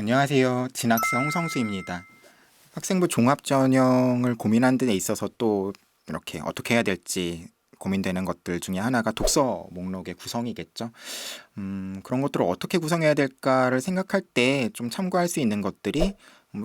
안녕하세요. 진학사 홍성수입니다. 학생부 종합전형을 고민하는 데 있어서 또 이렇게 어떻게 해야 될지 고민되는 것들 중에 하나가 독서 목록의 구성이겠죠. 그런 것들을 어떻게 구성해야 될까를 생각할 때 좀 참고할 수 있는 것들이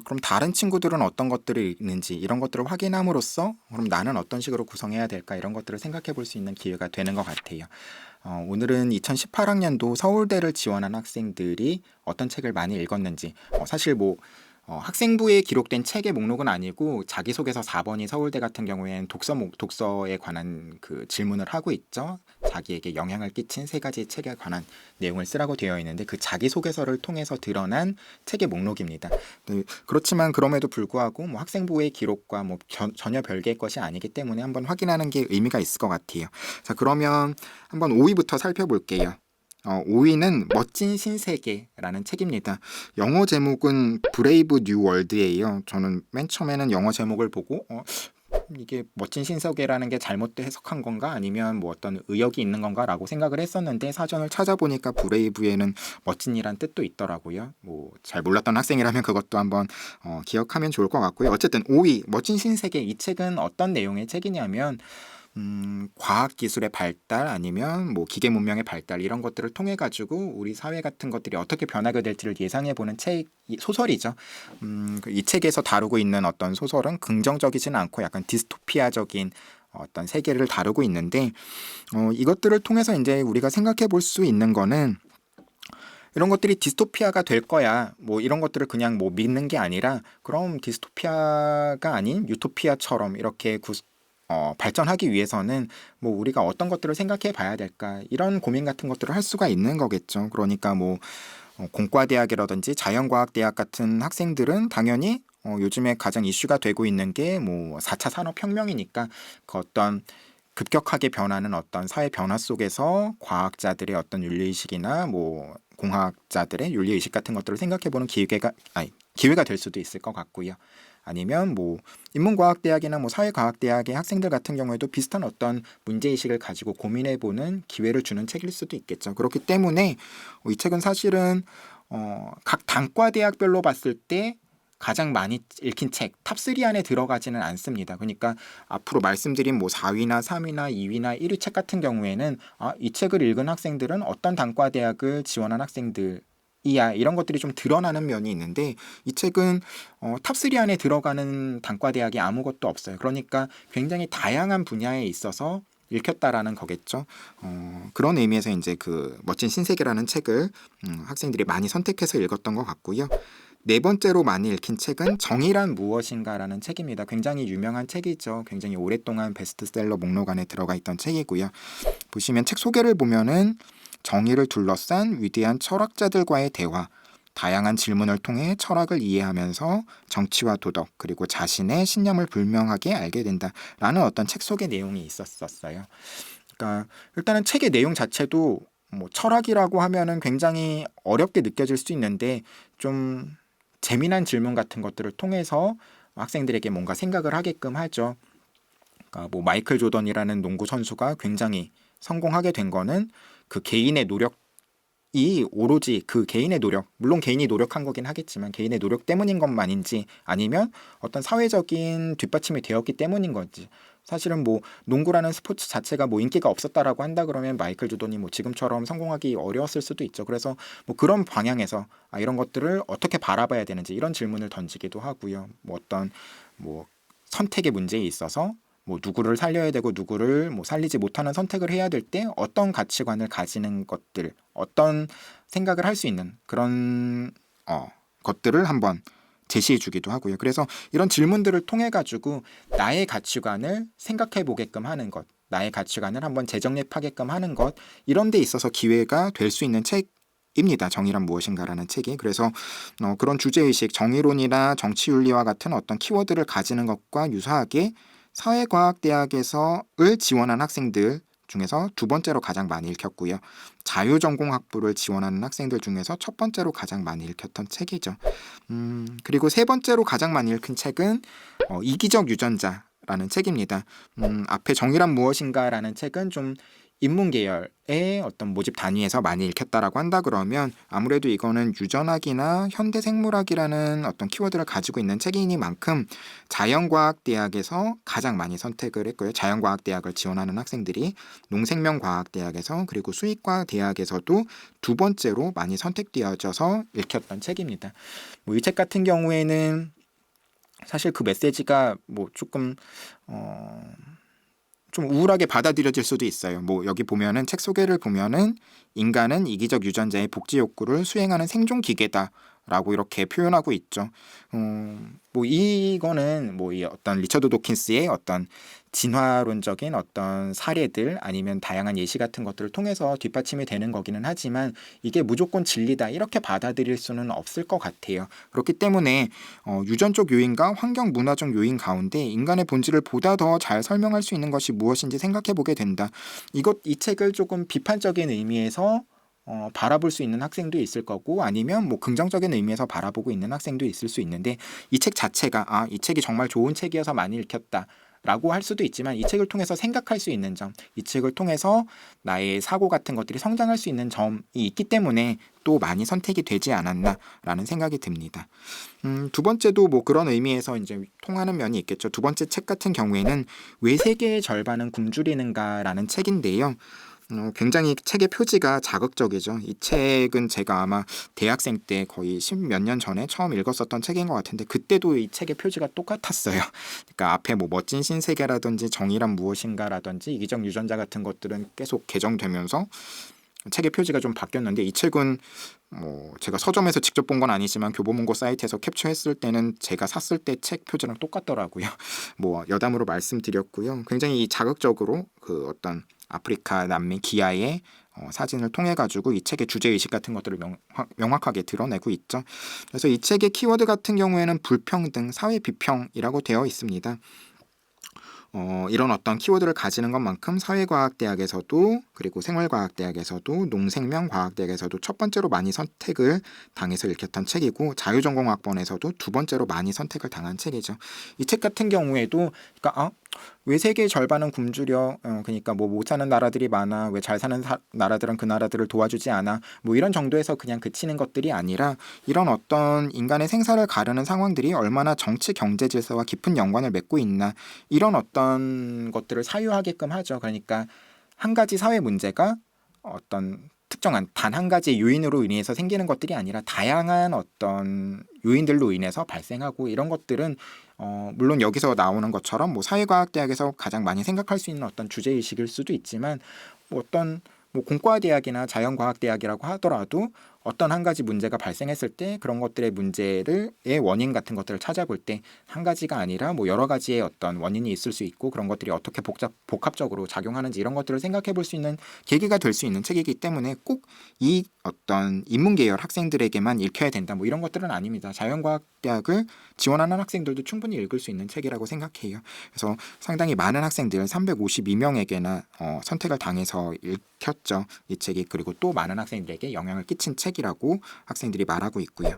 그럼 다른 친구들은 어떤 것들이 있는지 이런 것들을 확인함으로써 그럼 나는 어떤 식으로 구성해야 될까 이런 것들을 생각해 볼 수 있는 기회가 되는 것 같아요. 오늘은 2018학년도 서울대를 지원한 학생들이 어떤 책을 많이 읽었는지 사실 학생부에 기록된 책의 목록은 아니고 자기소개서 4번이 서울대 같은 경우에는 독서에 관한 그 질문을 하고 있죠. 자기에게 영향을 끼친 세 가지 책에 관한 내용을 쓰라고 되어 있는데 그 자기소개서를 통해서 드러난 책의 목록입니다. 네, 그렇지만 그럼에도 불구하고 학생부의 기록과 전혀 별개의 것이 아니기 때문에 한번 확인하는 게 의미가 있을 것 같아요. 자, 그러면 한번 5위부터 살펴볼게요. 5위는 멋진 신세계라는 책입니다. 영어 제목은 브레이브 뉴 월드예요. 저는 맨 처음에는 영어 제목을 보고 이게 멋진 신세계라는 게 잘못 해석한 건가 아니면 어떤 의역이 있는 건가라고 생각을 했었는데 사전을 찾아보니까 브레이브에는 멋진이란 뜻도 있더라고요. 잘 몰랐던 학생이라면 그것도 한번 기억하면 좋을 것 같고요. 어쨌든 5위 멋진 신세계, 이 책은 어떤 내용의 책이냐면 과학기술의 발달 아니면 기계 문명의 발달 이런 것들을 통해 가지고 우리 사회 같은 것들이 어떻게 변하게 될지를 예상해 보는 소설이죠. 이 책에서 다루고 있는 어떤 소설은 긍정적이지는 않고 약간 디스토피아적인 어떤 세계를 다루고 있는데 이것들을 통해서 이제 우리가 생각해 볼 수 있는 거는 이런 것들이 디스토피아가 될 거야. 이런 것들을 그냥 믿는 게 아니라 그럼 디스토피아가 아닌 유토피아처럼 이렇게 발전하기 위해서는 우리가 어떤 것들을 생각해 봐야 될까 이런 고민 같은 것들을 할 수가 있는 거겠죠. 그러니까 공과대학이라든지 자연과학대학 같은 학생들은 당연히 요즘에 가장 이슈가 되고 있는 게 4차 산업혁명이니까 그 어떤 급격하게 변하는 어떤 사회 변화 속에서 과학자들의 어떤 윤리의식이나 공학자들의 윤리의식 같은 것들을 생각해보는 기회가 될 수도 있을 것 같고요. 아니면 인문과학대학이나 사회과학대학의 학생들 같은 경우에도 비슷한 어떤 문제의식을 가지고 고민해보는 기회를 주는 책일 수도 있겠죠. 그렇기 때문에 이 책은 사실은 각 단과대학별로 봤을 때 가장 많이 읽힌 책 탑3 안에 들어가지는 않습니다. 그러니까 앞으로 말씀드린 4위나 3위나 2위나 1위 책 같은 경우에는 이 책을 읽은 학생들은 어떤 단과대학을 지원한 학생들 이야 이런 것들이 좀 드러나는 면이 있는데 이 책은 탑3 안에 들어가는 단과대학이 아무것도 없어요. 그러니까 굉장히 다양한 분야에 있어서 읽혔다라는 거겠죠. 그런 의미에서 이제 그 멋진 신세계라는 책을 학생들이 많이 선택해서 읽었던 것 같고요. 네 번째로 많이 읽힌 책은 정의란 무엇인가라는 책입니다. 굉장히 유명한 책이죠. 굉장히 오랫동안 베스트셀러 목록 안에 들어가 있던 책이고요. 보시면 책 소개를 보면은 정의를 둘러싼 위대한 철학자들과의 대화, 다양한 질문을 통해 철학을 이해하면서 정치와 도덕 그리고 자신의 신념을 불명하게 알게 된다라는 어떤 책 속의 내용이 있었어요. 그러니까 일단은 책의 내용 자체도 철학이라고 하면은 굉장히 어렵게 느껴질 수 있는데 좀 재미난 질문 같은 것들을 통해서 학생들에게 뭔가 생각을 하게끔 하죠. 그러니까 마이클 조던이라는 농구 선수가 굉장히 성공하게 된 거는 그 개인의 노력이 오로지 그 개인의 노력, 물론 개인이 노력한 거긴 하겠지만 개인의 노력 때문인 것만인지 아니면 어떤 사회적인 뒷받침이 되었기 때문인 건지 사실은 농구라는 스포츠 자체가 인기가 없었다라고 한다 그러면 마이클 조던이 지금처럼 성공하기 어려웠을 수도 있죠. 그래서 그런 방향에서 이런 것들을 어떻게 바라봐야 되는지 이런 질문을 던지기도 하고요. 어떤 선택의 문제에 있어서 누구를 살려야 되고 누구를 살리지 못하는 선택을 해야 될 때 어떤 가치관을 가지는 것들, 어떤 생각을 할 수 있는 그런 것들을 한번 제시해 주기도 하고요. 그래서 이런 질문들을 통해 가지고 나의 가치관을 생각해 보게끔 하는 것, 나의 가치관을 한번 재정립하게끔 하는 것 이런 데 있어서 기회가 될 수 있는 책입니다. 정의란 무엇인가라는 책이. 그래서 그런 주제의식, 정의론이나 정치윤리와 같은 어떤 키워드를 가지는 것과 유사하게 사회과학대학에서를 지원한 학생들 중에서 두 번째로 가장 많이 읽혔고요. 자유전공학부를 지원하는 학생들 중에서 첫 번째로 가장 많이 읽혔던 책이죠. 그리고 세 번째로 가장 많이 읽힌 책은 이기적 유전자라는 책입니다. 앞에 정의란 무엇인가라는 책은 좀 인문 계열의 어떤 모집 단위에서 많이 읽혔다라고 한다 그러면 아무래도 이거는 유전학이나 현대생물학이라는 어떤 키워드를 가지고 있는 책이니만큼 자연과학대학에서 가장 많이 선택을 했고요. 자연과학대학을 지원하는 학생들이 농생명과학대학에서 그리고 수의과대학에서도 두 번째로 많이 선택되어져서 읽혔던 책입니다. 이 책 같은 경우에는 사실 그 메시지가 조금 좀 우울하게 받아들여질 수도 있어요. 여기 보면은 책 소개를 보면은 인간은 이기적 유전자의 복지 욕구를 수행하는 생존 기계다라고 이렇게 표현하고 있죠. 이거는 이 어떤 리처드 도킨스의 어떤 진화론적인 어떤 사례들 아니면 다양한 예시 같은 것들을 통해서 뒷받침이 되는 거기는 하지만 이게 무조건 진리다 이렇게 받아들일 수는 없을 것 같아요. 그렇기 때문에 유전적 요인과 환경 문화적 요인 가운데 인간의 본질을 보다 더 잘 설명할 수 있는 것이 무엇인지 생각해 보게 된다. 이 책을 조금 비판적인 의미에서 바라볼 수 있는 학생도 있을 거고 아니면 긍정적인 의미에서 바라보고 있는 학생도 있을 수 있는데 이 책 자체가 이 책이 정말 좋은 책이어서 많이 읽혔다 라고 할 수도 있지만 이 책을 통해서 생각할 수 있는 점, 이 책을 통해서 나의 사고 같은 것들이 성장할 수 있는 점이 있기 때문에 또 많이 선택이 되지 않았나라는 생각이 듭니다. 두 번째도 그런 의미에서 이제 통하는 면이 있겠죠. 두 번째 책 같은 경우에는 왜 세계의 절반은 굶주리는가라는 책인데요. 굉장히 책의 표지가 자극적이죠. 이 책은 제가 아마 대학생 때 거의 10몇 년 전에 처음 읽었었던 책인 것 같은데 그때도 이 책의 표지가 똑같았어요. 그러니까 앞에 멋진 신세계라든지 정의란 무엇인가라든지 이기적 유전자 같은 것들은 계속 개정되면서 책의 표지가 좀 바뀌었는데 이 책은 제가 서점에서 직접 본 건 아니지만 교보문고 사이트에서 캡처했을 때는 제가 샀을 때 책 표지랑 똑같더라고요. 여담으로 말씀드렸고요. 굉장히 자극적으로 그 어떤 아프리카 남미 기아의 사진을 통해 가지고 이 책의 주제의식 같은 것들을 명확하게 드러내고 있죠. 그래서 이 책의 키워드 같은 경우에는 불평등, 사회 비평이라고 되어 있습니다. 이런 어떤 키워드를 가지는 것만큼 사회과학대학에서도 그리고 생활과학대학에서도 농생명과학대학에서도 첫 번째로 많이 선택을 당해서 읽혔던 책이고 자유전공학번에서도 두 번째로 많이 선택을 당한 책이죠. 이 책 같은 경우에도 그러니까 왜 세계의 절반은 굶주려? 그러니까 못 사는 나라들이 많아. 왜 잘 사는 나라들은 그 나라들을 도와주지 않아? 이런 정도에서 그냥 그치는 것들이 아니라 이런 어떤 인간의 생사를 가르는 상황들이 얼마나 정치 경제 질서와 깊은 연관을 맺고 있나 이런 어떤 것들을 사유하게끔 하죠. 그러니까 한 가지 사회 문제가 어떤 특정한 단 한 가지 요인으로 인해서 생기는 것들이 아니라 다양한 어떤 요인들로 인해서 발생하고 이런 것들은 물론 여기서 나오는 것처럼 사회과학대학에서 가장 많이 생각할 수 있는 어떤 주제의식일 수도 있지만 어떤 공과대학이나 자연과학대학이라고 하더라도 어떤 한 가지 문제가 발생했을 때 그런 것들의 문제의 원인 같은 것들을 찾아볼 때 한 가지가 아니라 여러 가지의 어떤 원인이 있을 수 있고 그런 것들이 어떻게 복합적으로 작용하는지 이런 것들을 생각해 볼 수 있는 계기가 될 수 있는 책이기 때문에 꼭 이 어떤 인문계열 학생들에게만 읽혀야 된다 이런 것들은 아닙니다. 자연과학대학을 지원하는 학생들도 충분히 읽을 수 있는 책이라고 생각해요. 그래서 상당히 많은 학생들 352명에게나 선택을 당해서 읽혔죠. 이 책이. 그리고 또 많은 학생들에게 영향을 끼친 책이라고 학생들이 말하고 있고요.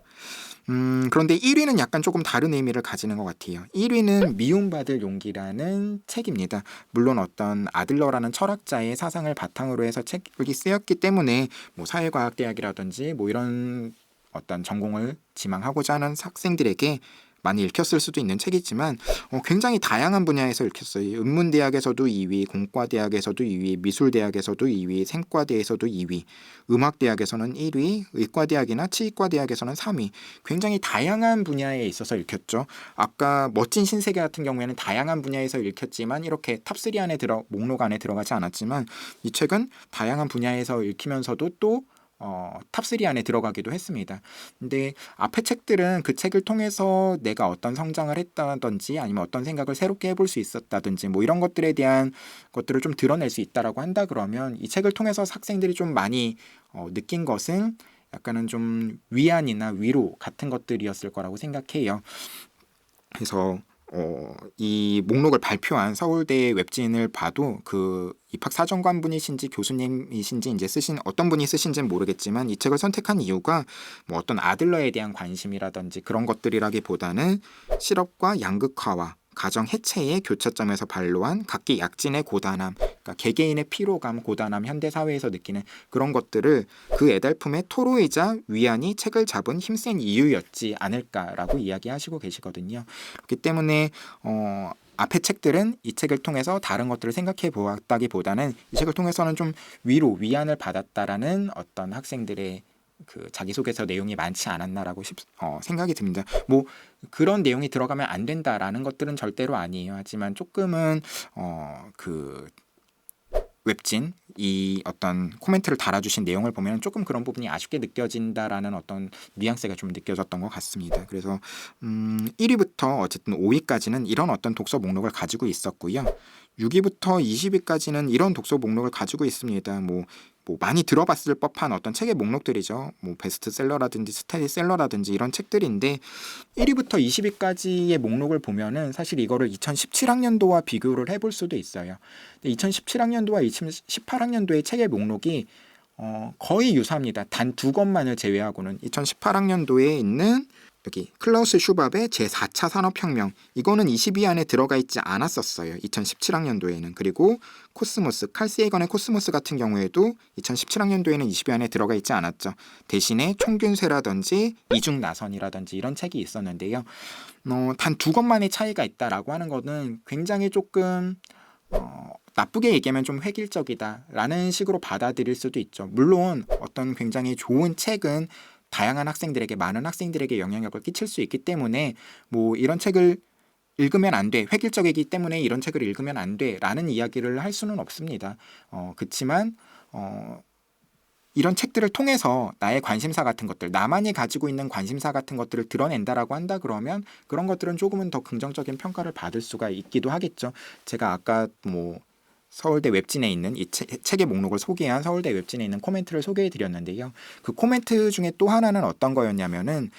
그런데 1위는 약간 조금 다른 의미를 가지는 것 같아요. 1위는 미움받을 용기라는 책입니다. 물론 어떤 아들러라는 철학자의 사상을 바탕으로 해서 책이 쓰였기 때문에 사회과학대학이라든지 이런 어떤 전공을 지망하고자 하는 학생들에게 많이 읽혔을 수도 있는 책이지만 굉장히 다양한 분야에서 읽혔어요. 인문대학에서도 2위, 공과대학에서도 2위, 미술대학에서도 2위, 생과대에서도 2위, 음악대학에서는 1위, 의과대학이나 치의과대학에서는 3위. 굉장히 다양한 분야에 있어서 읽혔죠. 아까 멋진 신세계 같은 경우에는 다양한 분야에서 읽혔지만 이렇게 탑3 안에 목록 안에 들어가지 않았지만 이 책은 다양한 분야에서 읽히면서도 또 탑3 안에 들어가기도 했습니다. 근데 앞의 책들은 그 책을 통해서 내가 어떤 성장을 했다든지 아니면 어떤 생각을 새롭게 해볼 수 있었다든지 이런 것들에 대한 것들을 좀 드러낼 수 있다라고 한다 그러면 이 책을 통해서 학생들이 좀 많이 느낀 것은 약간은 좀 위안이나 위로 같은 것들이었을 거라고 생각해요. 그래서 이 목록을 발표한 서울대 웹진을 봐도 그 입학사정관 분이신지 교수님이신지 이제 쓰신 어떤 분이 쓰신지는 모르겠지만 이 책을 선택한 이유가 어떤 아들러에 대한 관심이라든지 그런 것들이라기보다는 실업과 양극화와 가정 해체의 교차점에서 발로한 각기 약진의 고단함, 그러니까 개개인의 피로감, 고단함, 현대 사회에서 느끼는 그런 것들을 그 애달품의 토로이자 위안이 책을 잡은 힘센 이유였지 않을까라고 이야기하시고 계시거든요. 그렇기 때문에 앞의 책들은 이 책을 통해서 다른 것들을 생각해 보았다기보다는 이 책을 통해서는 좀 위안을 받았다라는 어떤 학생들의 그 자기소개서 내용이 많지 않았나라고 생각이 듭니다. 뭐 그런 내용이 들어가면 안 된다라는 것들은 절대로 아니에요. 하지만 조금은 그 웹진 이 어떤 코멘트를 달아주신 내용을 보면 조금 그런 부분이 아쉽게 느껴진다라는 어떤 뉘앙스가 좀 느껴졌던 것 같습니다. 그래서 1위부터 어쨌든 5위까지는 이런 어떤 독서 목록을 가지고 있었고요. 6위부터 20위까지는 이런 독서 목록을 가지고 있습니다. 뭐 많이 들어봤을 법한 어떤 책의 목록들이죠. 뭐 베스트셀러라든지 스테디셀러라든지 이런 책들인데 1위부터 20위까지의 목록을 보면은 사실 이거를 2017학년도와 비교를 해볼 수도 있어요. 2017학년도와 2018학년도의 책의 목록이 거의 유사합니다. 단 두 권만을 제외하고는 2018학년도에 있는 여기 클라우스 슈밥의 제4차 산업혁명 이거는 20위 안에 들어가 있지 않았었어요. 2017학년도에는. 그리고 코스모스, 칼 세이건의 코스모스 같은 경우에도 2017학년도에는 20위 안에 들어가 있지 않았죠. 대신에 총균세라든지 이중나선이라든지 이런 책이 있었는데요. 단 두 권만의 차이가 있다라고 하는 것은 굉장히 조금 나쁘게 얘기하면 좀 획일적이다라는 식으로 받아들일 수도 있죠. 물론 어떤 굉장히 좋은 책은 다양한 학생들에게 많은 학생들에게 영향력을 끼칠 수 있기 때문에 뭐 이런 책을 읽으면 안 돼. 획일적이기 때문에 이런 책을 읽으면 안 돼. 라는 이야기를 할 수는 없습니다. 그치만 이런 책들을 통해서 나의 관심사 같은 것들, 나만이 가지고 있는 관심사 같은 것들을 드러낸다라고 한다 그러면 그런 것들은 조금은 더 긍정적인 평가를 받을 수가 있기도 하겠죠. 제가 아까 뭐 서울대 웹진에 있는 이 책의 목록을 소개한 서울대 웹진에 있는 코멘트를 소개해 드렸는데요. 그 코멘트 중에 또 하나는 어떤 거였냐면은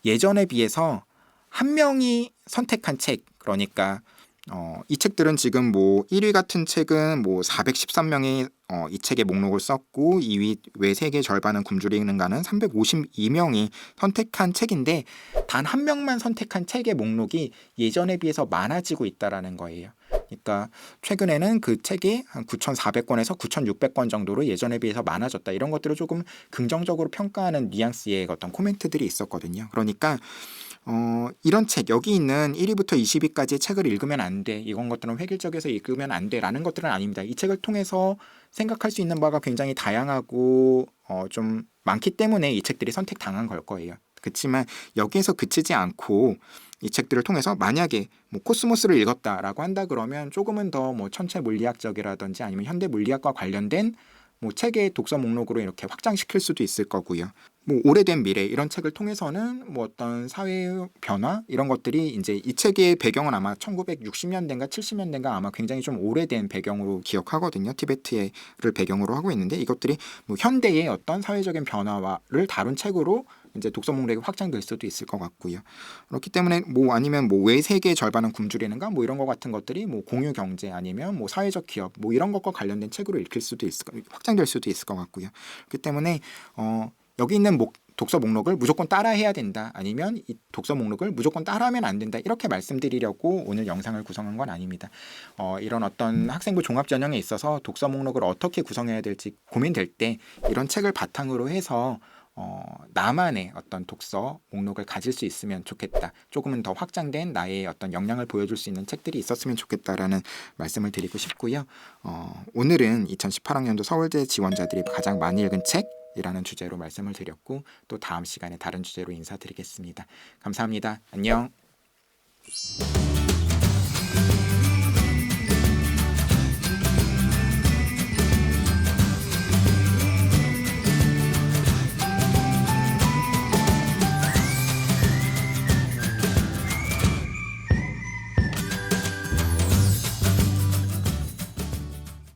예전에 비해서 한 명이 선택한 책, 그러니까 이 책들은 지금 뭐 1위 같은 책은 뭐 413명이 이 책의 목록을 썼고 2위 외 세계 절반은 굶주리는 가는 352명이 선택한 책인데 단 한 명만 선택한 책의 목록이 예전에 비해서 많아지고 있다라는 거예요. 그러니까 최근에는 그 책이 한 9,400권에서 9,600권 정도로 예전에 비해서 많아졌다. 이런 것들을 조금 긍정적으로 평가하는 뉘앙스의 어떤 코멘트들이 있었거든요. 그러니까 이런 책, 여기 있는 1위부터 20위까지의 책을 읽으면 안 돼. 이건 것들은 획일적에서 읽으면 안 돼. 라는 것들은 아닙니다. 이 책을 통해서 생각할 수 있는 바가 굉장히 다양하고 좀 많기 때문에 이 책들이 선택당한 걸 거예요. 그렇지만 여기에서 그치지 않고 이 책들을 통해서 만약에 뭐 코스모스를 읽었다라고 한다 그러면 조금은 더 뭐 천체 물리학적이라든지 아니면 현대 물리학과 관련된 뭐 책의 독서 목록으로 이렇게 확장시킬 수도 있을 거고요. 뭐 오래된 미래 이런 책을 통해서는 뭐 어떤 사회 변화 이런 것들이 이제 이 책의 배경은 아마 1960년대인가 70년대인가 아마 굉장히 좀 오래된 배경으로 기억하거든요. 티베트를 배경으로 하고 있는데 이것들이 뭐 현대의 어떤 사회적인 변화를 다룬 책으로 이제 독서 목록이 확장될 수도 있을 것 같고요. 그렇기 때문에 뭐 아니면 뭐 왜 세계의 절반은 굶주리는가 뭐 이런 것 같은 것들이 뭐 공유 경제 아니면 뭐 사회적 기업 뭐 이런 것과 관련된 책으로 읽힐 수도 있을 확장될 수도 있을 것 같고요. 그렇기 때문에 여기 있는 독서 목록을 무조건 따라해야 된다. 아니면 이 독서 목록을 무조건 따라하면 안 된다. 이렇게 말씀드리려고 오늘 영상을 구성한 건 아닙니다. 이런 어떤 학생부 종합전형에 있어서 독서 목록을 어떻게 구성해야 될지 고민될 때 이런 책을 바탕으로 해서 나만의 어떤 독서 목록을 가질 수 있으면 좋겠다. 조금은 더 확장된 나의 어떤 역량을 보여줄 수 있는 책들이 있었으면 좋겠다라는 말씀을 드리고 싶고요. 오늘은 2018학년도 서울대 지원자들이 가장 많이 읽은 책이라는 주제로 말씀을 드렸고 또 다음 시간에 다른 주제로 인사드리겠습니다. 감사합니다. 안녕.